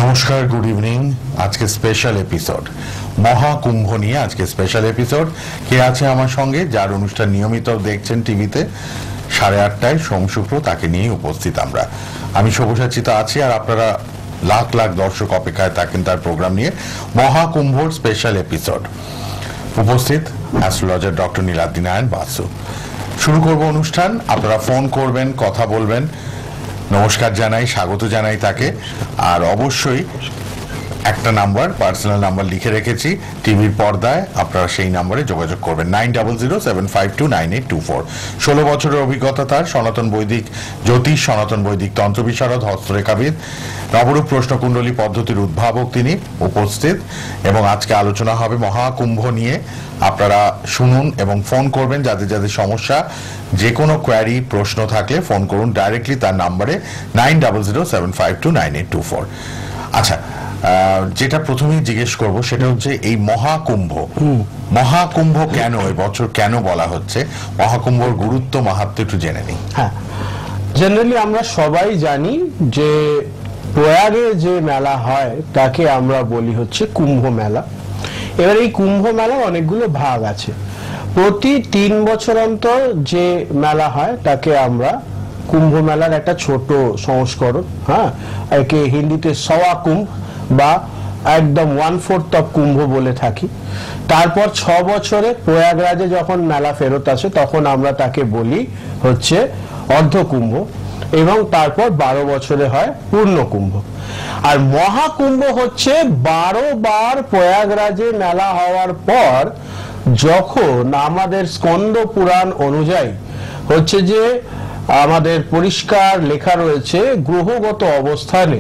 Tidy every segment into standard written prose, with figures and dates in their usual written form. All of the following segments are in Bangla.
নমস্কার, গুড ইভিনিং। আজকে স্পেশাল এপিসোড মহাকুম্ভ নিয়ে। আজকে স্পেশাল এপিসোড কে আছে আমার সঙ্গে, যার অনুষ্ঠান নিয়মিত দেখছেন টিভিতে 8:30টায় সোম শুক্র, তাকে নিয়েই উপস্থিত আমি সব্যসাচিত আছি, আর আপনারা লাখ লাখ দর্শক অপেক্ষায় থাকেন তার প্রোগ্রাম নিয়ে। মহাকুম্ভর স্পেশাল এপিসোড উপস্থিত অ্যাস্ট্রোলজার ডক্টর নীলাদ্রি নারায়ণ বাসু। শুরু করব অনুষ্ঠান। আপনারা ফোন করবেন, কথা বলবেন। নমস্কার জানাই, স্বাগত জানাই তাকে। আর অবশ্যই একটা নাম্বার, পার্সোনাল নাম্বার লিখে রেখেছি টিভির পর্দায়, আপনারা সেই নাম্বারে যোগাযোগ করবেন 9007529824। 16 বছরের অভিজ্ঞতা তার। সনাতন বৈদিক জ্যোতিষ, সনাতন বৈদিক তন্ত্র বিশারদ, হস্তরেখাবিদ, নবরূপ প্রশ্নকুণ্ডলী পদ্ধতির উদ্ভাবক তিনি উপস্থিত। এবং আজকে আলোচনা হবে মহাকুম্ভ নিয়ে। আপনারা শুনুন এবং ফোন করবেন, যাদের যাদের সমস্যা, যে কোনো কোয়ারি প্রশ্ন থাকলে ফোন করুন ডাইরেক্টলি তার নাম্বারে 9007529824। আচ্ছা, যেটা প্রথমেই জিজ্ঞেস করব সেটা হচ্ছে এই মহাকুম্ভ কেন এবছর কেন বলা হচ্ছে, মহাকুম্ভর গুরুত্ব মাহাত্ম্য একটু জেনে নিই। হ্যাঁ, জেনারেলি আমরা সবাই জানি যে প্রয়াগে যে মেলা হয় তাকে আমরা বলি হচ্ছে কুম্ভ মেলা। এবার এই কুম্ভ মেলার অনেকগুলো ভাগ আছে। প্রতি 3 বছর অন্তর যে মেলা হয় তাকে আমরা কুম্ভ মেলার একটা ছোট সংস্করণ, একে হিন্দিতে সওয়া কুম্ভ বা একদম 1/4 অফ কুম্ভ বলে থাকি। তারপর 6 বছরে প্রয়াগরাজে যখন মেলা ফেরত আসে তখন আমরা তাকে বলি হচ্ছে অর্ধকুম্ভ, এবং তারপর 12 বছরে হয় পূর্ণ কুম্ভ। আর মহাকুম্ভ হচ্ছে 12 বার প্রয়াগরাজে মেলা হওয়ার পর যখন আমাদের স্কন্দ পুরাণ অনুযায়ী হচ্ছে যে আমাদের পরিষ্কার লেখা রয়েছে গ্রহগত অবস্থানে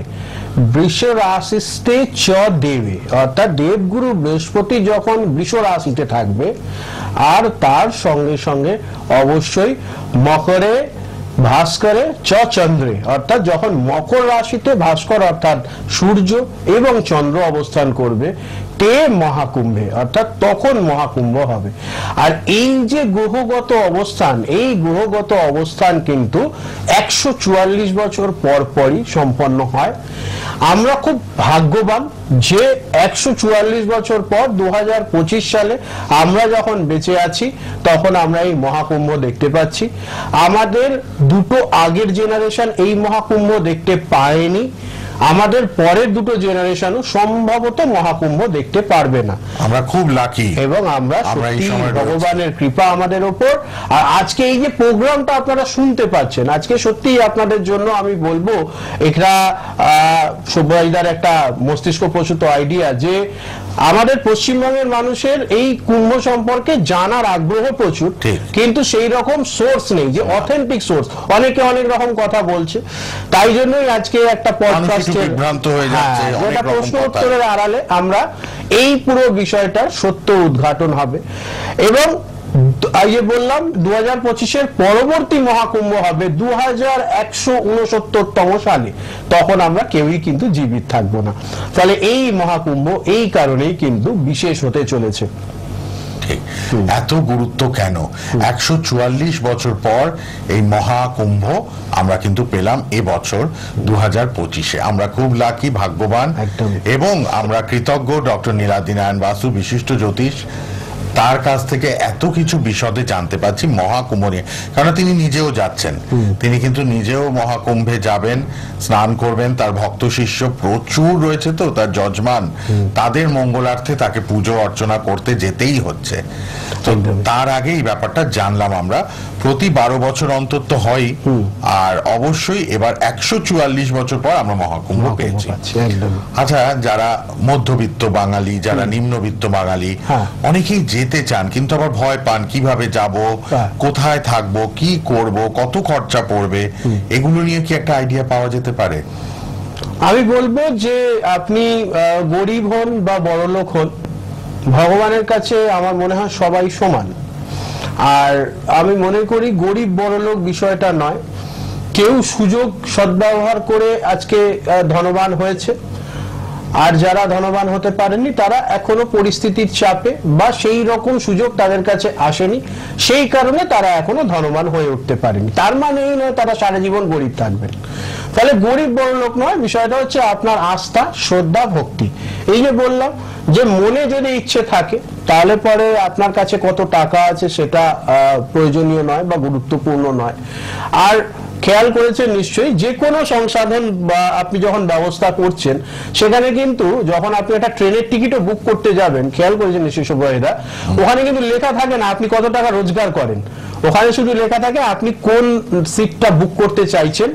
বৃষ রাশিতে চ দেবে, অর্থাৎ দেবগুরু বৃহস্পতি যখন বৃষ রাশিতে থাকবে, আর তার সঙ্গে সঙ্গে অবশ্যই মকরে ভাস্করে চ চন্দ্রে, অর্থাৎ যখন মকর রাশিতে ভাস্কর অর্থাৎ সূর্য এবং চন্দ্র অবস্থান করবে তে মহাকুম্ভে, অর্থাৎ তখন মহাকুম্ভ হবে। আর এই যে গ্রহগত অবস্থান, এই গ্রহগত অবস্থান কিন্তু 144 বছর পর পরই সম্পন্ন হয়। আমরা খুব ভাগ্যবান যে 144 বছর পর 2025 সালে আমরা যখন বেঁচে আছি তখন আমরা এই মহাকুম্ভ দেখতে পাচ্ছি। আমাদের দুটো আগের জেনারেশন এই মহাকুম্ভ দেখতে পায়নি, আমাদের পরের দুটো জেনারেশনও সম্ভবত মহাকুম্ভ দেখতে পারবে না। আমরা খুব লাকি এবং আমরা সত্যি ভগবানের কৃপা আমাদের উপর। আর আজকে এই যে প্রোগ্রামটা আপনারা শুনতে পাচ্ছেন, আজকে সত্যি আপনাদের জন্য আমি বলবো এটা সব্যসাচীদার একটা মস্তিষ্ক প্রসূত আইডিয়া যে আমাদের পশ্চিমবঙ্গের মানুষের এই কুম্ভ সম্পর্কে জানার আগ্রহ প্রচুর, কিন্তু সেই রকম সোর্স নেই, যে অথেন্টিক সোর্স। অনেকে অনেক রকম কথা বলছে, তাই জন্যই আজকে একটা পডকাস্ট যেটা প্রশ্ন উত্তরের আড়ালে আমরা এই পুরো বিষয়টার সত্য উদ্ঘাটন হবে। এবং বললাম 2025-এর পরবর্তী মহাকুম্ভ হবে 2169তম সালে, তখন আমরা কেউই কিন্তু জীবিত থাকবো না। ফলে এই মহাকুম্ভ এই কারণেই কিন্তু বিশেষ হতে চলেছে। এত গুরুত্ব কেন? 144 বছর পর এই মহাকুম্ভ আমরা কিন্তু পেলাম এবছর 2025-এ। আমরা খুব লাকি, ভাগ্যবান, এবং আমরা কৃতজ্ঞ ডক্টর নীলাদ্রি নারায়ণ বাসু, বিশিষ্ট জ্যোতিষ, তার কাছ থেকে এত কিছু বিশদে জানতে পারছি মহাকুম্ভ নিয়ে। কারণ তিনি নিজেও যাচ্ছেন, তিনি কিন্তু নিজেও মহাকুম্ভে যাবেন, স্নান করবেন। তার ভক্ত শিষ্য প্রচুর রয়েছে, তো তার যজমান, তাদের মঙ্গলার্থে তাকে পুজো অর্চনা করতে যেতেই হচ্ছে। তো তার আগে এই ব্যাপারটা জানলাম আমরা। প্রতি 12 বছর অন্তর তো হয়, আর অবশ্যই এবার 144 বছর পর আমরা মহাকুম্ভ পেয়েছি। আচ্ছা, যারা মধ্যবিত্ত বাঙালি, যারা নিম্নবিত্ত বাঙালি, অনেকেই যেতে চান কিন্তু আবার ভয় পান, কিভাবে যাব, কোথায় থাকবো, কি করব, কত খরচা পড়বে, এগুলো নিয়ে কি একটা আইডিয়া পাওয়া যেতে পারে? আমি বলবো যে আপনি গরিব হন বা বড়লোক হন, ভগবানের কাছে আমার মনে হয় সবাই সমান। আর আমি মনে করি গরিব বড়লোক বিষয়টা নয়, কেউ সুযোগ সদ্ব্যবহার করে আজকে ধনবান হয়েছে, আর যারা ধনবান হতে পারেননি তারা এখনো পরিস্থিতির চাপে বা সেই রকম সুযোগ তাদের কাছে আসেনি, সেই কারণে তারা এখনো ধনবান হয়ে উঠতে পারেনি। তার মানে এই নয় তারা সারা জীবন গরিব থাকবেন। ফলে গরিব বড় লোক নয়, বিষয়টা হচ্ছে আপনার আস্থা, শ্রদ্ধা, ভক্তি। এই যে বললাম যে মনে যদি ইচ্ছে থাকে তাহলে পরে আপনার কাছে কত টাকা আছে সেটা প্রয়োজনীয় নয় বা গুরুত্বপূর্ণ নয়। আর খেয়াল করেছেন নিশ্চয়ই যে কোনো সংসাধন বা আপনি যখন ব্যবস্থা করছেন সেখানে কিন্তু যখন আপনি একটা ট্রেনের টিকিটও বুক করতে যাবেন, খেয়াল করেছেন নিশ্চয়ই সবাইরা, ওখানে কিন্তু লেখা থাকে না আপনি কত টাকা রোজগার করেন, ওখানে শুধু লেখা থাকে আপনি কোন সিটটা বুক করতে চাইছেন,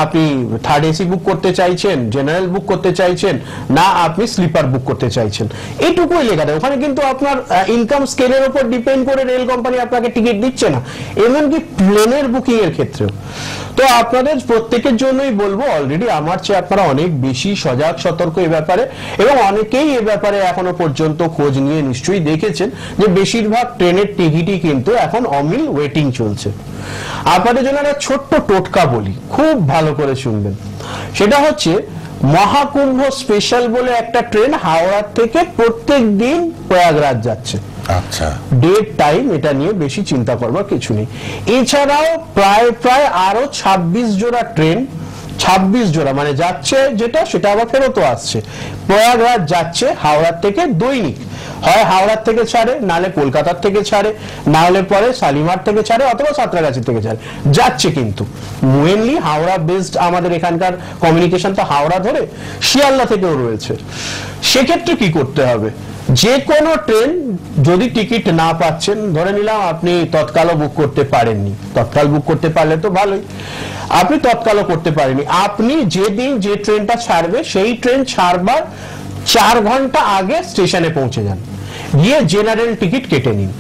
আপনি থার্ড এসি বুক করতে চাইছেন, জেনারেল বুক করতে চাইছেন, না আপনি স্লিপার বুক করতে চাইছেন, এইটুকুই লেখা থাকে। ওখানে কিন্তু আপনার ইনকাম স্কেলের উপর ডিপেন্ড করে রেল কোম্পানি আপনাকে টিকিট দিচ্ছে না, এমনকি প্লেনের বুকিং এর ক্ষেত্রেও। তো আপনাদের প্রত্যেকের জন্যই বলবো, অলরেডি আমার চেয়ে আপনারা অনেক বেশি সজাগ সতর্ক এ ব্যাপারে, এবং অনেকেই এ ব্যাপারে এখনো পর্যন্ত খোঁজ নিয়ে নিশ্চয়ই দেখেছেন যে বেশিরভাগ ট্রেনের টিকিটই কিন্তু এখন অমিল ওয়েটিং চলছে। আপনাদের জন্য একটা ছোট্ট টোটকা বলি, খুব ভালো করে শুনবেন। সেটা হচ্ছে মহাকুম্ভ স্পেশাল বলে একটা ট্রেন হাওড়া থেকে প্রত্যেক দিন প্রয়াগরাজ যাচ্ছে। আচ্ছা, ডেট টাইম এটা নিয়ে বেশি চিন্তা করবার কিছু নেই। এছাড়াও প্রায় আরো 26 জোড়া ট্রেন, 26 জোড়া মানে যাচ্ছে যেটা সেটা আবার ফেরতও আসছে, প্রয়াগরাজ যাচ্ছে হাওড়া থেকে দৈনিক। হয় হাওড়ার থেকে ছাড়ে, নালে কলকাতার থেকে ছাড়ে, না হলে পরে শালিমার থেকে ছাড়ে অথবা সাঁতরাগাছি থেকে ছাড়ে, যাচ্ছে। কিন্তু মেইনলি হাওড়া বেসড আমাদের এখানকার কমিউনিকেশন তো হাওড়া ধরে, শিয়ালদা থেকেও রয়েছে। সেক্ষেত্রে কি করতে হবে, যে কোনো ট্রেন যদি টিকিট না পাচ্ছেন, ধরে নিলাম আপনি তৎকালও বুক করতে পারেননি, তৎকাল বুক করতে পারলে তো ভালোই, আপনি তৎকালও করতে পারেননি, আপনি যেদিন যে ট্রেনটা ছাড়বে সেই ট্রেন ছাড়বার 4 ঘন্টা আগে স্টেশনে পৌঁছে যান, গিয়ে জেনারেল টিকিট কেটে নিন।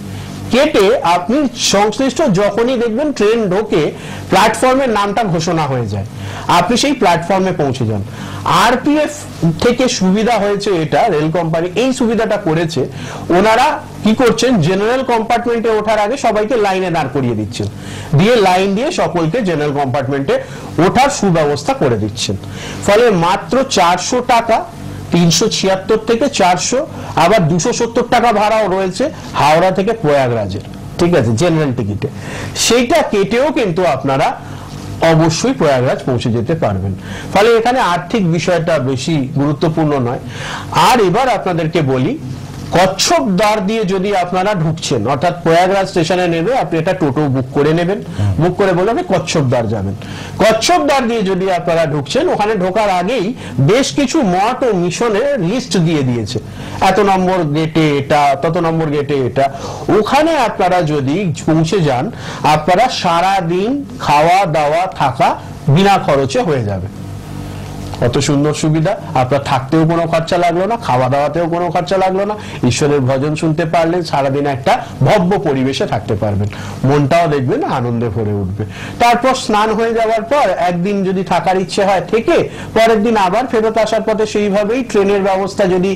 কেটে আপনি সংশ্লিষ্ট যখনই দেখবেন ট্রেন ঢোকে প্ল্যাটফর্মের নামটা ঘোষণা হয়ে যায়, আপনি সেই প্ল্যাটফর্মে পৌঁছে যান। আরপিএফ থেকে সুবিধা হয়েছে এটা, রেল কোম্পানি এই সুবিধাটা করেছে। ওনারা কি করছেন, জেনারেল কম্পার্টমেন্টে ওঠার আগে সবাইকে লাইনে দাঁড় করিয়ে দিচ্ছেন, দিয়ে লাইন দিয়ে সকলকে জেনারেল কম্পার্টমেন্টে ওঠার সুব্যবস্থা করে দিচ্ছেন। ফলে মাত্র 400 টাকা, 376 থেকে 400, আবার 270 টাকা ভাড়াও রয়েছে হাওড়া থেকে প্রয়াগরাজের, ঠিক আছে, জেনারেল টিকিটে। সেইটা কেটেও কিন্তু আপনারা অবশ্যই প্রয়াগরাজ পৌঁছে যেতে পারবেন। ফলে এখানে আর্থিক বিষয়টা বেশি গুরুত্বপূর্ণ নয়। আর এবার আপনাদেরকে বলি, কচ্ছপ দ্বার দিয়ে যদি আপনারা ঢুকছেন, অর্থাৎ প্রয়াগরাজ স্টেশনে নেবে, আপনি একটা টোটো বুক করে নেবেন, বুক করে বলে আপনি কচ্ছপ দ্বার যাবেন। কচ্ছপ দ্বার দিয়ে যদি আপনারা ঢুকছেন, ওখানে ঢোকার আগেই বেশ কিছু মঠ ও মিশনের লিস্ট দিয়ে দিয়েছে, এত নম্বর গেটে এটা, তত নম্বর গেটে এটা। ওখানে আপনারা যদি পৌঁছে যান, আপনারা সারা দিন খাওয়া দাওয়া থাকা বিনা খরচে হয়ে যাবে। কত সুন্দর সুবিধা, আপনার থাকতেও কোনো খরচা লাগলো না, খাওয়া দাওয়াতেও কোনো খরচা লাগলো না, ঈশ্বরের ভজন শুনতে পারলে সারাদিন একটা ভব্য পরিবেশে থাকতে পারবেন, মনটাও দেখবেন আনন্দে ভরে উঠবে। তারপর স্নান হয়ে যাওয়ার পর একদিন যদি থাকার ইচ্ছে হয় থেকে পরের দিন আবার ফেরত আসার পথে সেইভাবেই ট্রেনের ব্যবস্থা যদি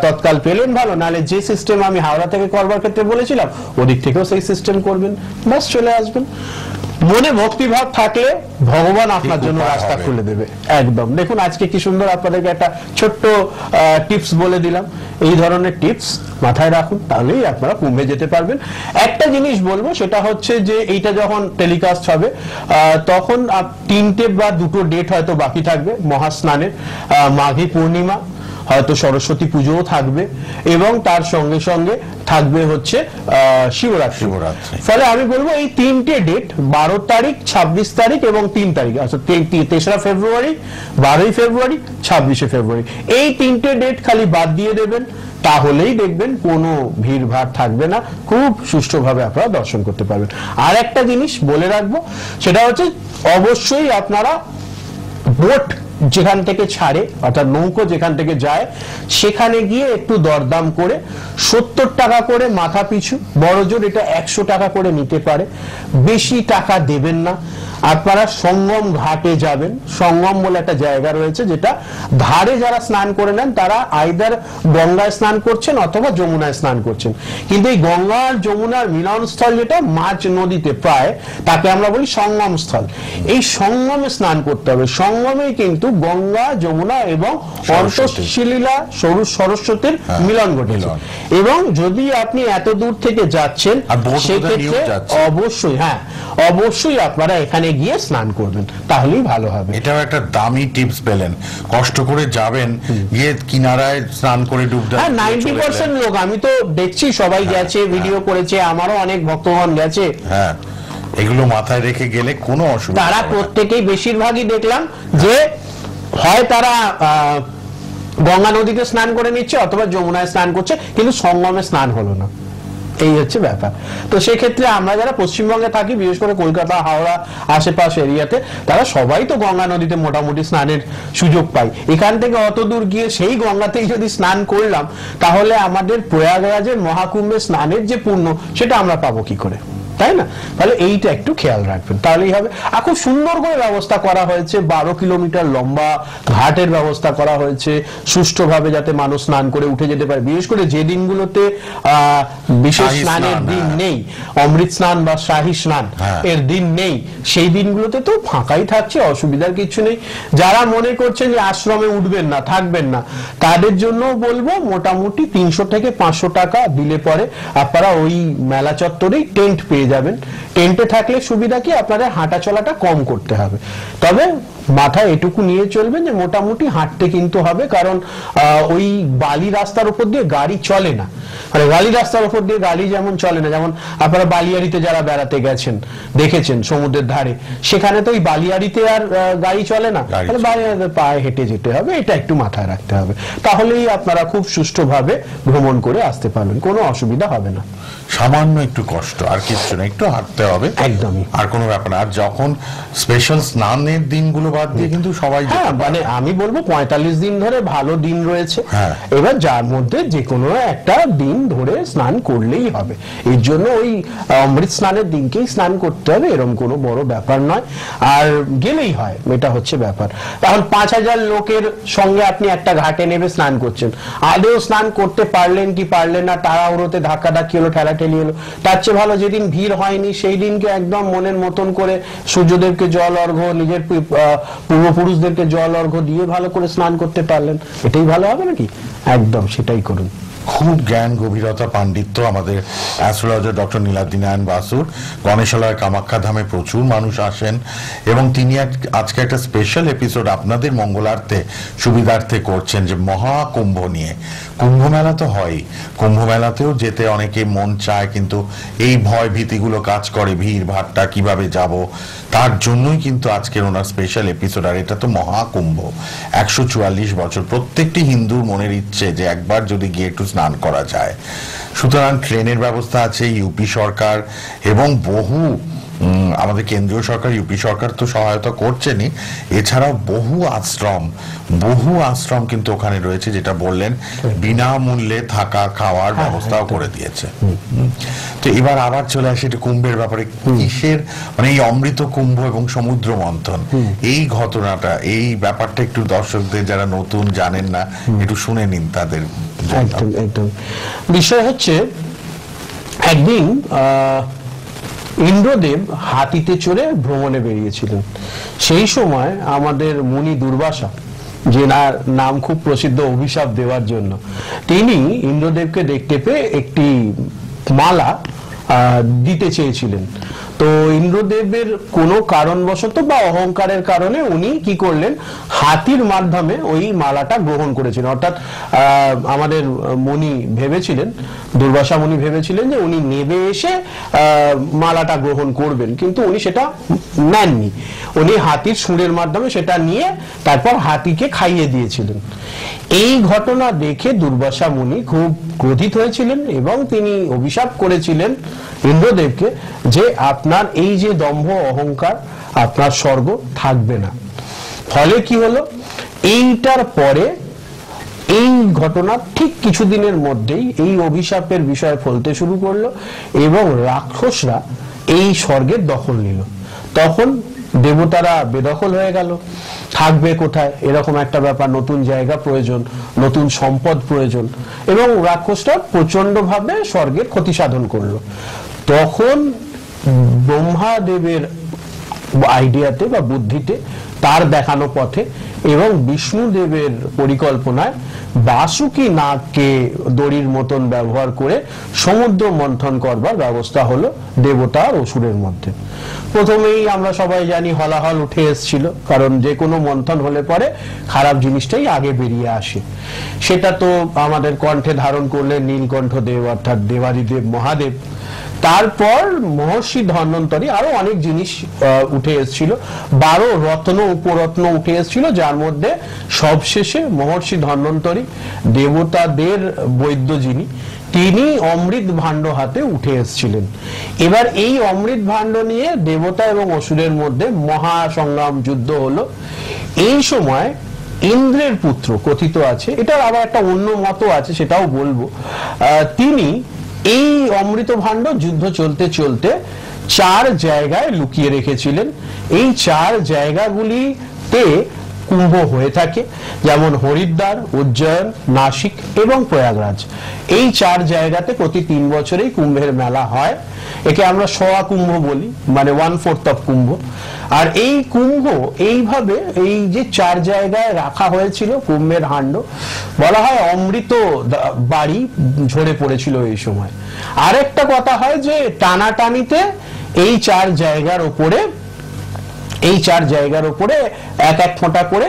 তৎকাল পেলেন ভালো, নাহলে যে সিস্টেম আমি হাওড়া থেকে করবার ক্ষেত্রে বলেছিলাম ওদিক থেকেও সেই সিস্টেম করবেন, বাস চলে আসবেন। মনে ভক্তিভাব থাকলে ভগবান আপনার জন্য রাস্তা খুলে দেবে। একদম দেখুন, আজকে কি সুন্দর আপনাদেরকে একটা ছোট্ট টিপস বলে দিলাম। এই ধরনের টিপস মাথায় রাখুন, তাহলেই আপনারা কুম্ভে যেতে পারবেন। একটা জিনিস বলবো, সেটা হচ্ছে যে এইটা যখন টেলিকাস্ট হবে তখন 3টে বা 2টো ডেট হয়তো বাকি থাকবে মহাস্নানের, মাঘী পূর্ণিমা, হয়তো সরস্বতী পুজোও থাকবে, এবং তার সঙ্গে সঙ্গে থাকবে হচ্ছে শিবরাত্রি। ফলে আমি বলবো এই 3টে ডেট, 12 তারিখ, 26 তারিখ এবং 3 তারিখ, অর্থাৎ 3রা ফেব্রুয়ারি, 12ই ফেব্রুয়ারি, 26শে ফেব্রুয়ারি, এই 3টে ডেট খালি বাদ দিয়ে দেবেন, তাহলেই দেখবেন কোনো ভিড় ভাড় থাকবে না, খুব সুষ্ঠুভাবে আপনারা দর্শন করতে পারবেন। আর একটা জিনিস বলে রাখবো, সেটা হচ্ছে অবশ্যই আপনারা বোট যেখান থেকে ছাড়ে, অর্থাৎ নৌকো যেখান থেকে যায়, সেখানে গিয়ে একটু দরদাম করে 70 টাকা করে মাথা পিছু, বড়জোর এটা 100 টাকা করে নিতে পারে, বেশি টাকা দেবেন না। আপনারা সঙ্গম ঘাটে যাবেন। সঙ্গম বলে একটা জায়গা রয়েছে, যেটা ধারে যারা স্নান করে নেন তারা আইদার গঙ্গায় স্নান করছেন অথবা যমুনায় স্নান করছেন, কিন্তু এই গঙ্গা আর যমুনার মিলনস্থল যেটা মাঝ নদীতে প্রায়, তাকে আমরা বলি সঙ্গম স্থল। এই সঙ্গমে স্নান করতে হবে। সঙ্গমে কিন্তু গঙ্গা, যমুনা এবং অন্তঃশীলা সরস্বতীর মিলন ঘটেছে। এবং যদি আপনি এত দূর থেকে যাচ্ছেন সেক্ষেত্রে অবশ্যই অবশ্যই আপনারা এখানে গিয়ে স্নান করবেন, তাহলেই ভালো হবে। এটাও একটা দামি টিপস পেলেন, কষ্ট করে যাবেন, গিয়ে কিনারায় স্নান করে ডুব দেন। 90% লোক আমি তো দেখছি সবাই গেছে, ভিডিও করেছে, আমারও অনেক ভক্তগণ গেছে। হ্যাঁ, এগুলো মাথায় রেখে গেলে কোনো অসুবিধা। তারা প্রত্যেকেই বেশিরভাগই দেখলাম যে হয় তারা গঙ্গা নদীতে স্নান করে নিচ্ছে অথবা যমুনায় স্নান করছে, কিন্তু সঙ্গমে স্নান হলো না। এই হচ্ছে ব্যাপার। তো সেক্ষেত্রে আমরা যারা পশ্চিমবঙ্গে থাকি, বিশেষ করে কলকাতা, হাওড়া আশেপাশ এরিয়াতে, তারা সবাই তো গঙ্গা নদীতে মোটামুটি স্নানের সুযোগ পাই। এখান থেকে অত দূর গিয়ে সেই গঙ্গাতেই যদি স্নান করলাম, তাহলে আমাদের প্রয়াগরাজের মহাকুম্ভে স্নানের যে পুণ্য, সেটা আমরা পাবো কি করে, তাই না? তাহলে এইটা একটু খেয়াল রাখবেন, তাহলেই হবে। আর খুব সুন্দর করে ব্যবস্থা করা হয়েছে, 12 কিলোমিটার লম্বা ঘাটের ব্যবস্থা করা হয়েছে, সুষ্ঠুভাবে যাতে মানুষ স্নান করে উঠে যেতে পারে। বিশেষ করে যে দিনগুলোতে বিশেষ স্নানের দিন নেই, অমৃত স্নান বা শাহী স্নান এর দিন নেই, সেই দিনগুলোতে তো ফাঁকাই থাকছে, অসুবিধার কিছু নেই। যারা মনে করছেন যে আশ্রমে উঠবেন না, থাকবেন না, তাদের জন্য বলবো মোটামুটি 300 থেকে 500 টাকা দিলে পরে আপনারা ওই মেলা চত্বরেই টেন্ট পেয়ে যাবেন। টেন্টে থাকলে সুবিধা কি, আপনাদের হাঁটা চলাটা কম করতে হবে, তবে মাথায় এটুকু নিয়ে চলবেন যে মোটামুটি হাঁটতে কিন্তু হবে, কারণ ওই বালি রাস্তার উপর দিয়ে গাড়ি চলে না। মানে বালি রাস্তার উপর দিয়ে গাড়ি যেমন চলে না, যেমন আপনারা বালিয়াড়িতে যারা বেড়াতে গেছেন দেখেছেন সমুদ্রের ধারে, সেখানে তো ওই বালিয়াড়িতে আর গাড়ি চলে না, তাহলে বালিয়াড়িতে পায়ে হেঁটে যেতে হবে। এটা একটু মাথায় রাখতে হবে, তাহলেই আপনারা খুব সুষ্ঠুভাবে ভ্রমণ করে আসতে পারবেন, কোনো অসুবিধা হবে না। সামান্য একটু কষ্ট, আর কিছু না, একটু হাঁটতে হবে, একদমই, আর কোনো ব্যাপার না। আর যখন স্পেশাল স্নানের দিনগুলো বাদ দিয়ে কিন্তু সবাই, মানে আমি বলবো 45 দিন ধরে ভালো দিন রয়েছে, এবার যার মধ্যে যে কোনো একটা দিন ধরে স্নান করলেই হবে। এর জন্য ওই অমৃত স্নানের দিনকেই স্নান করতে হবে, এরকম কোনো বড় ব্যাপার নয়, আর গেলেই হয়, এটা হচ্ছে ব্যাপার। তখন 5000 লোকের সঙ্গে আপনি একটা ঘাটে নেমে স্নান করছেন, আদেও স্নান করতে পারলেন কি পারলেন না, তাড়াহুড়োতে ধাক্কাধাক্কি হলো, ঠেলাঠেলি হলো, তার চেয়ে ভালো যেদিন ভিড় হয়নি সেই দিনকে একদম মনের মতন করে সূর্যদেবকে জল অর্ঘ্য, নিজের পূর্বপুরুষদেরকে জল অর্ঘ্য দিয়ে ভালো করে স্নান করতে পারলেন, এটাই ভালো হবে নাকি? একদম সেটাই করুন। খুব জ্ঞান, গভীরতা, পাণ্ডিত্য আমাদের অ্যাস্ট্রোলজার ডক্টর নীলাদ্রি নারায়ণ বাসুর। গণেশালয় কামাখ্যা ধামে প্রচুর মানুষ আসেন, এবং তিনি আজকে একটা স্পেশাল এপিসোড আপনাদের মঙ্গলার্থে সুবিধার্থে করছেন, যে মহাকুম্ভ নিয়ে। কুম্ভ মেলা তো হয়, কুম্ভ মেলাতেও যেতে অনেকে মন চায়, কিন্তু এই ভয় ভীতিগুলো কাজ করে, ভিড় ভাট্টা কিভাবে যাব, তার জন্যই কিন্তু আজকের ওনার স্পেশাল এপিসোড। আর এটা তো মহাকুম্ভ, 144 বছর, প্রত্যেকটি হিন্দুর মনের ইচ্ছে যে একবার যদি গিয়ে একটু স্নান করা যায়। সুতরাং ট্রেনের ব্যবস্থা আছে, ইউপি সরকার এবং বহু আমাদের কেন্দ্রীয় সরকার, ইউপি সরকার তো সহায়তা করছেনই, এছাড়াও বহু আশ্রম কিন্তু ওখানে রয়েছে, যেটা বললেন বিনামূল্যে থাকা খাওয়ার ব্যবস্থাও করে দিয়েছে। তো এবার আবার চলে আসে একটু কুম্ভের ব্যাপারে। কিসের, মানে এই অমৃত কুম্ভ এবং সমুদ্র মন্থন, এই ঘটনাটা, এই ব্যাপারটা একটু দর্শকদের যারা নতুন জানেন না, একটু শুনে নিন তাদের। একদম একদম। বিষয় হচ্ছে, একদিন ইন্দ্রদেব হাতিতে চড়ে ভ্রমণে বেরিয়েছিলেন। সেই সময় আমাদের মুনি দুর্বাসা, যে নাম খুব প্রসিদ্ধ অভিশাপ দেওয়ার জন্য, তিনি ইন্দ্রদেবকে দেখতে পেয়ে একটি মালা দিতে চেয়েছিলেন। তো ইন্দ্রদেবের কোনো কারণবশত বা অহংকারের কারণে উনি কি করলেন, হাতির মাধ্যমে ওই মালাটা গ্রহণ করেছিলেন। অর্থাৎ আমাদের মুনি ভেবেছিলেন, দুর্বাসা মুনি ভেবেছিলেন যে উনি নেবে এসে মালাটা গ্রহণ করবেন, কিন্তু উনি সেটা নেননি। উনি হাতির সুরের মাধ্যমে সেটা নিয়ে তারপর হাতিকে খাইয়ে দিয়েছিলেন। এই ঘটনা দেখে দুর্বাসা মুনি খুব ক্রোধিত হয়েছিলেন এবং তিনি অভিশাপ করেছিলেন ইন্দ্রদেবকে যে আপনার এই যে দম্ভ অহংকার, আপনার স্বর্গ থাকবে না। ফলে কি হলো, এইটার পরে এই ঘটনা ঠিক কিছুদিনের মধ্যেই এই অভিশাপের বিষয় ফলতে শুরু করলো এবং রাক্ষসরা এই স্বর্গের দখল নিল। তখন দেবতারা বেদখল হয়ে গেল, থাকবে কোথায়, এরকম একটা ব্যাপার, নতুন জায়গা প্রয়োজন, নতুন সম্পদ প্রয়োজন, এবং রাক্ষসটা প্রচন্ড ভাবে স্বর্গের ক্ষতি সাধন করলো। তখন ব্রহ্মাদেবের আইডিয়াতে বা বুদ্ধিতে, তার দেখানো পথে এবং বিষ্ণুদেবের পরিকল্পনায় বাসুকি নাগকে দড়ির মতন ব্যবহার করে সমুদ্র মন্থন করবার ব্যবস্থা হলো দেবতা আর অসুরের মধ্যে। প্রথমেই আমরা সবাই জানি হলাহল উঠে এসেছিল, কারণ যে কোনো মন্থন হলে পরে খারাপ জিনিসটাই আগে বেরিয়ে আসে। সেটা তো আমাদের কণ্ঠে ধারণ করলেন নীলকণ্ঠ দেব অর্থাৎ দেবাদিদেব মহাদেব। তারপর মহর্ষি ধন্বন্তরী আরো অনেক জিনিস উঠে এসেছিল, 12 রত্ন উপরত্ন উঠে এসেছিল, যার মধ্যে সবশেষে মহর্ষি ধন্বন্তরী দেবতাদের বৈদ্য যিনি, তিনি অমৃত ভাণ্ড হাতে উঠে এসেছিলেন। এবার এই অমৃত ভাণ্ড নিয়ে দেবতা এবং অসুরের মধ্যে মহা সংগ্রাম যুদ্ধ হলো। এই সময় ইন্দ্রের পুত্র কথিত আছে, এটার আবার একটা অন্য মত আছে, সেটাও বলবো, তিনি এই অমৃত ভাণ্ড যুদ্ধ চলতে চলতে 4 জায়গায় লুকিয়ে রেখেছিলেন। এই 4 জায়গাগুলিতে কুম্ভ হয়ে থাকে, যেমন হরিদ্বার, উজ্জয়ন, নাসিক এবং প্রয়াগরাজ। এই 4 জায়গাতে প্রতি 3 বছরেই কুম্ভের মেলা হয়। একে আমরা সোয়া কুম্ভ বলি, মানে 1/4 অফ কুম্ভ। আর এই কুম্ভ এইভাবে এই যে 4 জায়গায় রাখা হয়েছিল কুম্ভের হাণ্ড, বলা হয় অমৃত বাড়ি ঝরে পড়েছিল এই সময়। আরেকটা কথা হয় যে টানাটানিতে এই 4 জায়গার উপরে এক এক ফোঁটা করে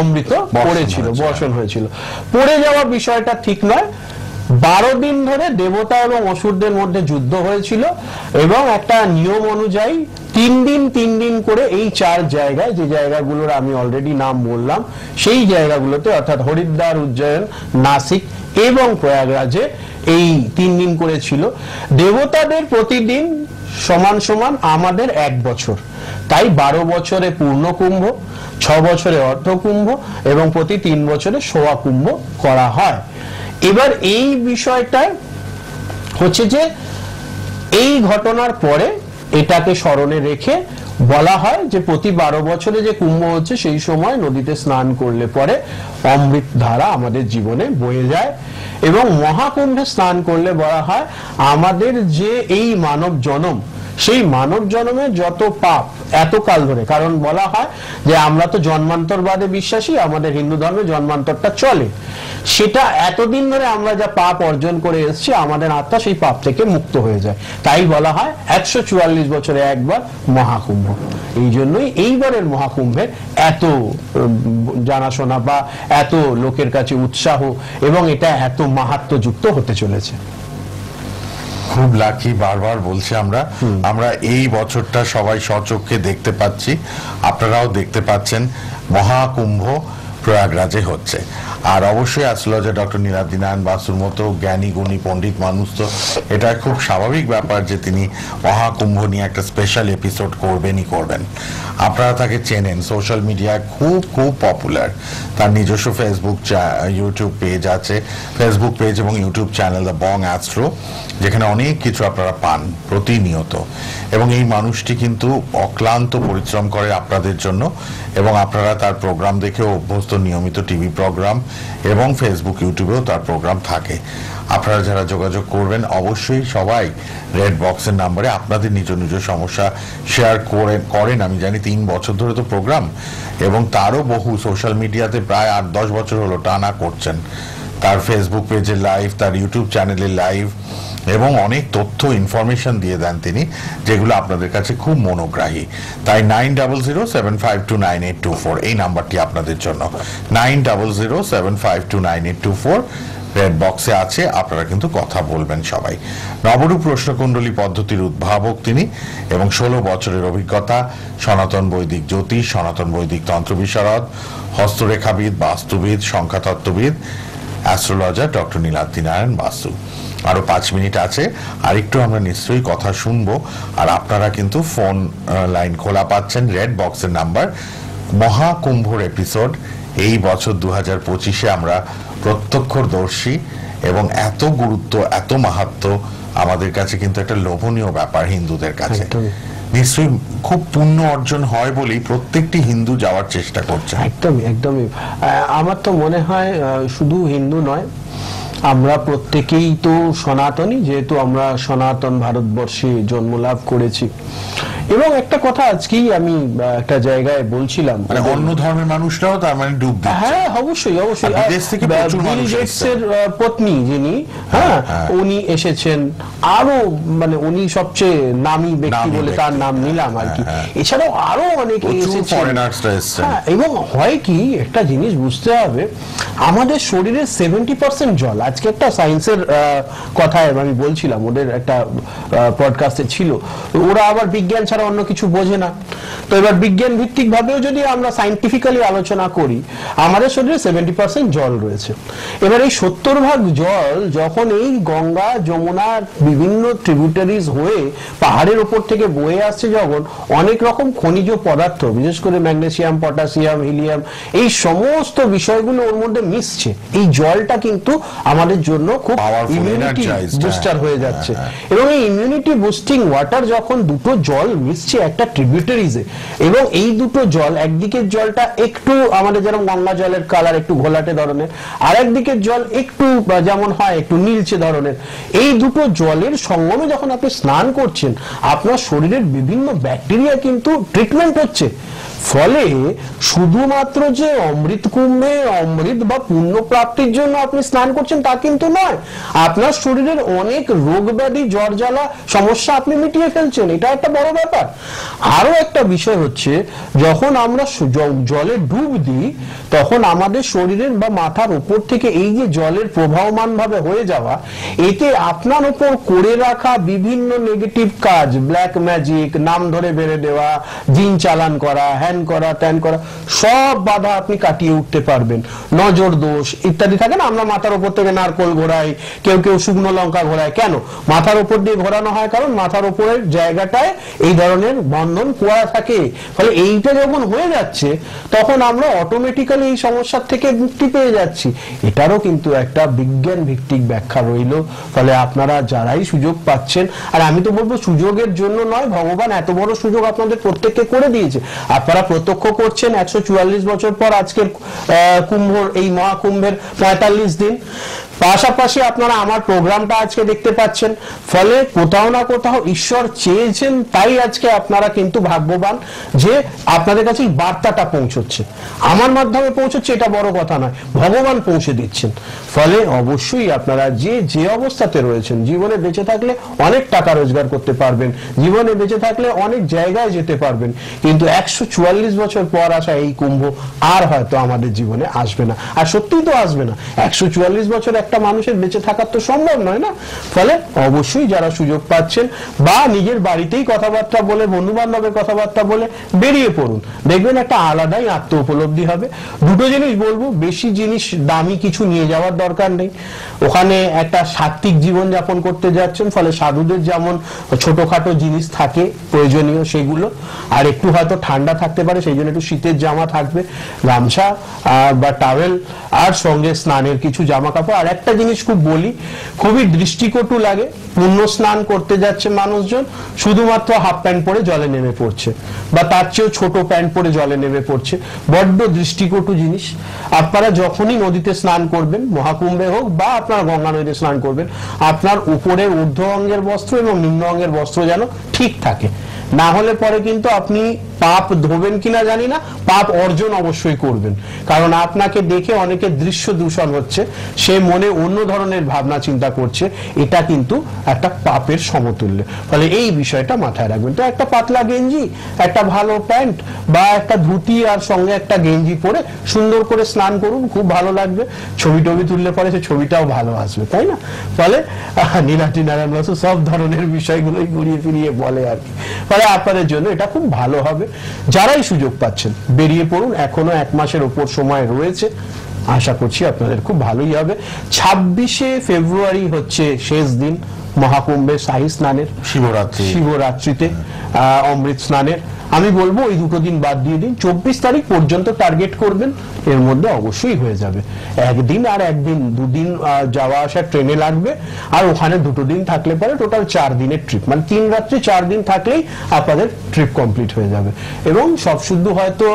অমৃত পড়েছিল, বর্ষণ হয়েছিল। পড়ে যাওয়া বিষয়টা ঠিক নয়। 12 দিন ধরে দেবতা এবং অসুরদের মধ্যে যুদ্ধ হয়েছিল, এবং একটা নিয়ম অনুযায়ী 3 দিন করে এই 4 জায়গায়, যে জায়গাগুলোর আমি অলরেডি নাম বললাম, সেই জায়গাগুলোতে অর্থাৎ হরিদ্বার, উজ্জয়ন, নাসিক এবং প্রয়াগরাজে এই 3 দিন করে ছিল। দেবতাদের প্রতিদিন সমান সমান আমাদের 1 বছর, তাই 12 বছরে পূর্ণ কুম্ভ, 6 বছরে অর্ধ কুম্ভ এবং প্রতি 3 বছরে সোয়া কুম্ভ করা হয়। এবার এই বিষয়টা হচ্ছে যে এই ঘটনার পরে এটাকে স্মরণে রেখে বলা হয় যে প্রতি 12 বছরে যে কুম্ভ হচ্ছে সেই সময় নদীতে স্নান করলে পরে অমৃত ধারা আমাদের জীবনে বয়ে যায়, এবং মহাকুম্ভে স্নান করলে বলা হয় আমাদের যে এই মানব জনম, সেই মানব জন্মের যত পাপ এতকাল ধরে, কারণ বলা হয় যে আমরা তো জন্মান্তরবাদে বিশ্বাসী, আমাদের হিন্দু ধর্মে জন্মান্তরটা চলে, সেটা এতদিন ধরে আমরা যা পাপ অর্জন করে এসেছি আমাদের আত্মা সেই পাপ থেকে মুক্ত হয়ে যায়। তাই বলা হয় 144 বছরে একবার মহাকুম্ভ। এই জন্যই এইবারের মহাকুম্ভের এত জানাশোনা বা এত লোকের কাছে উৎসাহ, এবং এটা এত মাহাত্ম্যযুক্ত হতে চলেছে। খুব লাকি, বারবার বলছি আমরা এই বছরটা সবাই স্বচক্ষে দেখতে পাচ্ছি, আপনারাও দেখতে পাচ্ছেন মহাকুম্ভ প্রয়াগরাজে হচ্ছে। আর অবশ্যই অ্যাস্ট্রোলজার ডক্টর নীলাদ্রি নারায়ণ বাসুর মতো জ্ঞানী গুণী পণ্ডিত মানুষ, তো এটা খুব স্বাভাবিক ব্যাপার যে তিনি মহাকুম্ভ নিয়ে একটা স্পেশাল এপিসোড করবেনই করবেন। আপনারা তাকে চেনেন, সোশ্যাল মিডিয়ায় খুব খুব পপুলার। তার নিজস্ব ফেসবুক ইউটিউব পেজ আছে, ফেসবুক পেজ এবং YouTube channel the Bong astro, যেখানে অনেক কিছু আপনারা পান প্রতিনিয়ত। এবং এই মানুষটি কিন্তু অক্লান্ত পরিশ্রম করে আপনাদের জন্য, এবং আপনারা তার প্রোগ্রাম দেখেও অভ্যস্ত, নিয়মিত টিভি প্রোগ্রাম এবং ফেসবুক ইউটিউবেও তার প্রোগ্রাম থাকে। আপনারা যারা যোগাযোগ করবেন অবশ্যই সবাই রেড বক্সের নাম্বারে আপনাদের নিজ নিজ সমস্যা শেয়ার করেন। আমি জানি 3 বছর ধরে তো প্রোগ্রাম, এবং তারও বহু সোশ্যাল মিডিয়াতে প্রায় 8-10 বছর হলো টানা করছেন। তার ফেসবুক পেজে লাইভ, তার ইউটিউব চ্যানেলে লাইভ, এবং অনেক তথ্য ইনফরমেশন দিয়ে দেন তিনি, যেগুলো আপনাদের কাছে খুব মনোগ্রাহী। তাই 9007529824 এই নাম্বারটি আপনাদের জন্য, 9007529824 রেড বক্সে আছে, আপনারা কিন্তু কথা বলবেন সবাই। নবরূপ প্রশ্নকুণ্ডলী পদ্ধতির উদ্ভাবক তিনি, এবং 16 বছরের অভিজ্ঞতা, সনাতন বৈদিক জ্যোতিষ, সনাতন বৈদিক তন্ত্র বিশারদ, হস্তরেখাবিদ, বাস্তুবিদ, সংখ্যাতত্ত্ববিদ, অ্যাস্ট্রোলজার ডক্টর নীলাদ্রি নারায়ণ বাসু। আরো 5 মিনিট আছে, আর একটু আমরা নিশ্চয়ই কথা শুনবো। আর আপনারা কিন্তু ফোন লাইন খোলা পাচ্ছেন, রেড বক্সের নাম্বার। মহাকুম্ভর এপিসোড এই বছর 2025-এ আমরা প্রত্যক্ষদর্শী, এবং এত গুরুত্ব, এত মাহাত্ম্য আমাদের কাছে কিন্তু একটা লোভনীয় ব্যাপার হিন্দুদের কাছে। নিশ্চয়ই খুব পুণ্য অর্জন হয় বলেই প্রত্যেকটি হিন্দু যাওয়ার চেষ্টা করছে। একদমই একদমই। আমার তো মনে হয় শুধু হিন্দু নয়, আমরা প্রত্যেকেই তো সনাতনী, যেহেতু আমরা সনাতন ভারতবর্ষে জন্মলাভ করেছি। এবং একটা কথা আজকেই আমি একটা জায়গায় বলছিলাম, মানে অন্য ধর্মের মানুষরাও তার মানে ডুব দিচ্ছে। হ্যাঁ অবশ্যই অবশ্যই। বিদেশ থেকে প্রচুর বিল মানুষ গেটসের পত্নী যিনি, হ্যাঁ উনি এসেছেন, আরো মানে উনি সবচেয়ে নামী ব্যক্তি বলে তার নাম নিলাম আর কি। এছাড়াও আরো অনেকে এসেছেন। হ্যাঁ, এবং হয় কি একটা জিনিস বুঝতে হবে, আমাদের শরীরের 70% জল। আজকে একটা সায়েন্সের কথায় আমি বলছিলাম, ওদের একটা পডকাস্টে ছিল, ওরা আবার বিজ্ঞান ছাড়া অন্য কিছু বোঝে না। তো এবার বিজ্ঞান ভিত্তিক ভাবেও যদি আমরা সাইন্টিফিক্যালি আলোচনা করি, আমাদের শরীরে 70% জল রয়েছে। এবার এই 70% জল যখন এই গঙ্গা যমুনার বিভিন্ন ট্রিবিউটারিজ হয়ে পাহাড়ের উপর থেকে বয়ে আসছে, যখন অনেক রকম খনিজ পদার্থ, বিশেষ করে ম্যাগনেসিয়াম, পটাশিয়াম, হিলিয়াম, এই সমস্ত বিষয়গুলো ওর মধ্যে মিশছে, এই জলটা কিন্তু আমাদের জন্য খুব ইমিউনিটি বুস্টার হয়ে যাচ্ছে। এবং এই ইমিউনিটি বুস্টিং ওয়াটার যখন দুটো জল মিশছে একটা ট্রিবিউটারিজে, এবং এই দুটো জল, একদিকের জলটা একটু আমাদের যেরকম গঙ্গা জলের কালার একটু ঘোলাটে ধরনের, আর একদিকের জল একটু যেমন হয় একটু নীলচে ধরনের, এই দুটো জলের সঙ্গমে যখন আপনি স্নান করছেন, আপনার শরীরের বিভিন্ন ব্যাকটেরিয়া কিন্তু ট্রিটমেন্ট হচ্ছে। ফলে শুধুমাত্র যে অমৃত কুম্ভে অমৃত বা পুণ্য প্রাপ্তির জন্য আপনি স্নান করছেন তা কিন্তু নয়, আপনার শরীরের অনেক রোগ ব্যাধি, জ্বর জ্বালা সমস্যা আপনি মিটিয়ে ফেলছেন, এটা একটা বড় ব্যাপার। আরো একটা বিষয় হচ্ছে, যখন আমরা জলে ডুব দিই, তখন আমাদের শরীরের বা মাথার উপর থেকে এই যে জলের প্রবাহমান ভাবে হয়ে যাওয়া, এতে আপনার উপর করে রাখা বিভিন্ন নেগেটিভ কাজ, ব্ল্যাক ম্যাজিক, নাম ধরে বেড়ে দেওয়া, জিন চালান করা, হ্যান করা, ত্যান করা, সব বাধা আপনি কাটিয়ে উঠতে পারবেন। নজর দোষ ইত্যাদি থাকে না, আমরা মাথার উপর থেকে নারকোল ঘোরাই, কেউ কেউ শুকনো লঙ্কা ঘোরায়। কেন মাথার উপর দিয়ে ঘোরানো হয়? কারণ মাথার উপরের জায়গাটায় এই ধরনের বন্ধন কোয়া থাকে। ফলে এইটা যখন হয়ে যাচ্ছে, তখন আমরা অটোমেটিক্যালি এই সমস্যার থেকে মুক্তি পেয়ে যাচ্ছি। এটারও কিন্তু একটা বিজ্ঞান ভিত্তিক ব্যাখ্যা রইল। ফলে আপনারা যারাই সুযোগ পাচ্ছেন, আর আমি তো বলবো সুযোগের জন্য নয়, ভগবান এত বড় সুযোগ আপনাদের প্রত্যেককে করে দিয়েছে। আপনারা প্রত্যক্ষ করছেন 144 বছর পর আজকের কুম্ভ, এই মহাকুম্ভের 45 দিন। পাশাপাশি আপনারা আমার প্রোগ্রামটা আজকে দেখতে পাচ্ছেন। ফলে কোথাও না কোথাও ঈশ্বর চেয়েছেন, তাই আজকে আপনারা কিন্তু ভাগ্যবান যে আপনাদের কাছে এই বার্তাটা পৌঁছচ্ছে। আমার মাধ্যমে পৌঁছচ্ছে এটা বড় কথা নয়, ভগবান পৌঁছে দিচ্ছেন। ফলে অবশ্যই আপনারা যে যে অবস্থাতে রয়েছেন, জীবনে বেঁচে থাকলে অনেক টাকা রোজগার করতে পারবেন, জীবনে বেঁচে থাকলে অনেক জায়গায় যেতে পারবেন, কিন্তু 144 বছর পর আসা এই কুম্ভ আর হয়তো আমাদের জীবনে আসবে না। আর সত্যিই তো আসবে না, 144 বছর একটা মানুষের বেঁচে থাকার তো সম্ভব নয় না। ফলে অবশ্যই যারা সুযোগ পাচ্ছেন, বা নিজের বাড়িতেই কথাবার্তা বলে, বন্ধু বান্ধবের কথাবার্তা বলে বেরিয়ে পড়ুন, দেখবেন একটা আলাদাই আত্ম উপলব্ধি হবে। দুটো জিনিস বলবো, বেশি জিনিস দামি কিছু নিয়ে যাওয়ার দরকার নেই। ওখানে একটা সাত্ত্বিক জীবন যাপন করতে যাচ্ছেন, ফলে সাধুদের যেমন ছোটখাটো জিনিস থাকে প্রয়োজনীয় সেগুলো, আর একটু হয়তো ঠান্ডা থাকতে পারে, সেই জন্য একটু শীতের জামা থাকবে, গামছা বা টাওয়েল, আর সঙ্গে স্নানের কিছু জামা কাপড়। আর একটা জিনিস খুব বলি, খুবই দৃষ্টিকটু লাগে, পুণ্য স্নান করতে যাচ্ছে মানুষজন, শুধুমাত্র হাফ প্যান্ট পরে জলে নেমে পড়ছে, বা তার চেয়েও ছোট প্যান্ট পরে জলে নেমে পড়ছে, বড্ড দৃষ্টিকটু জিনিস। আপনারা যখনই নদীতে স্নান করবেন, মহাকুম্ভে হোক বা আপনারা গঙ্গা নদীতে স্নান করবেন, আপনার উপরের ঊর্ধ্ব অঙ্গের বস্ত্র এবং নিম্ন অঙ্গের বস্ত্র যেন ঠিক থাকে, না হলে পরে কিন্তু আপনি পাপ ধোবেন কিনা জানি না, পাপ অর্জন অবশ্যই করবেন। কারণ আপনাকে দেখে অনেকের দৃশ্য দূষণ হচ্ছে, সে মনে অন্য ধরনের ভাবনা চিন্তা করছে, এটা কিন্তু একটা পাপের সমতুল্য। ফলে এই বিষয়টা মাথায় রাখবেন। তো একটা পাতলা গেঞ্জি, একটা ভালো প্যান্ট বা একটা ধুতি আর সঙ্গে একটা গেঞ্জি পরে সুন্দর করে স্নান করুন, খুব ভালো লাগবে। ছবি টবি তুললে পরে সে ছবিটাও ভালো আসবে, তাই না? ফলে নীলাটি নারায়ণ বসু সব ধরনের বিষয়গুলোই ঘুরিয়ে ফিরিয়ে বলে আর কি। ফলে আপনাদের জন্য এটা খুব ভালো হবে। যারাই সুযোগ পাচ্ছেন বেরিয়ে পড়ুন, এখনো 1 মাসের উপর সময় রয়েছে, আশা করছি আপনাদের খুব ভালোই হবে। 26শে ফেব্রুয়ারি হচ্ছে শেষ দিন মহাকুম্ভে শাহী স্নানের, শিবরাত্রিতে অমৃত স্নানের। আমি বলবো ওই 2 দিন বাদ দিয়ে দিন, 24 তারিখ পর্যন্ত টার্গেট করবেন, এর মধ্যে অবশ্যই হয়ে যাবে। একদিন আর একদিন, 2 দিন যাওয়া আসা ট্রেনে লাগবে, আর ওখানে 2 দিন থাকলে পরে টোটাল 4 দিনের ট্রিপ, মানে 3 রাত্রি 4 দিন থাকলেই আপনাদের ট্রিপ কমপ্লিট হয়ে যাবে। এবং সব শুদ্ধ হয়তো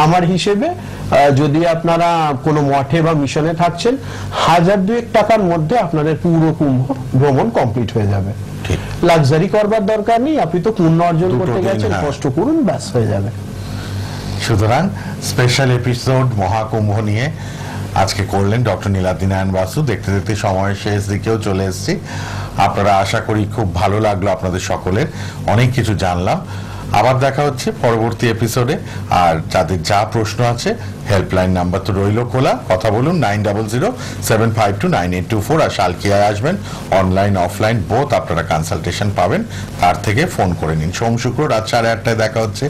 আমার হিসেবে যদি আপনারা কোনো মঠে বা মিশনে থাকছেন, 1000-2 টাকার মধ্যে আপনাদের পুরো কুম্ভ ভ্রমণ কমপ্লিট হয়ে যাবে। লাক্সারি করবার দরকার নেই, আপনি তো পুণ্য অর্জন করতে গেছেন, কষ্ট করুন, ব্যাস হয়ে যাবে। সুতরাং স্পেশাল এপিসোড মহাকুম্ভ নিয়ে আজকে করলেন ডক্টর নীলাদ্রি নারায়ণ বাসু। দেখতে দেখতে সময়ের শেষ দিকেও চলে এসেছি। আপনারা আশা করি খুব ভালো লাগলো আপনাদের সকলের, অনেক কিছু জানলাম। আবার দেখা হচ্ছে পরবর্তী এপিসোডে। আর যাদের যা প্রশ্ন আছে, হেল্পলাইন নাম্বার তো রইল খোলা, কথা বলুন 9007529824। আর শালকিয়ায় আসবেন, অনলাইন অফলাইন বোথ আপনারা কনসালটেশন পাবেন, তার থেকে ফোন করে নিন। সোম শুক্র রাত 8:30 দেখা হচ্ছে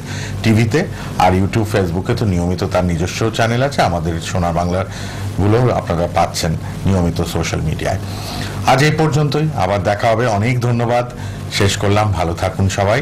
টিভিতে, আর ইউটিউব ফেসবুকে তো নিয়মিত তার নিজস্ব চ্যানেল আছে, আমাদের সোনার বাংলার গুলো আপনারা পাচ্ছেন নিয়মিত সোশ্যাল মিডিয়ায়। আজ এই পর্যন্তই, আবার দেখা হবে। অনেক ধন্যবাদ, শেষ করলাম। ভালো থাকুন সবাই।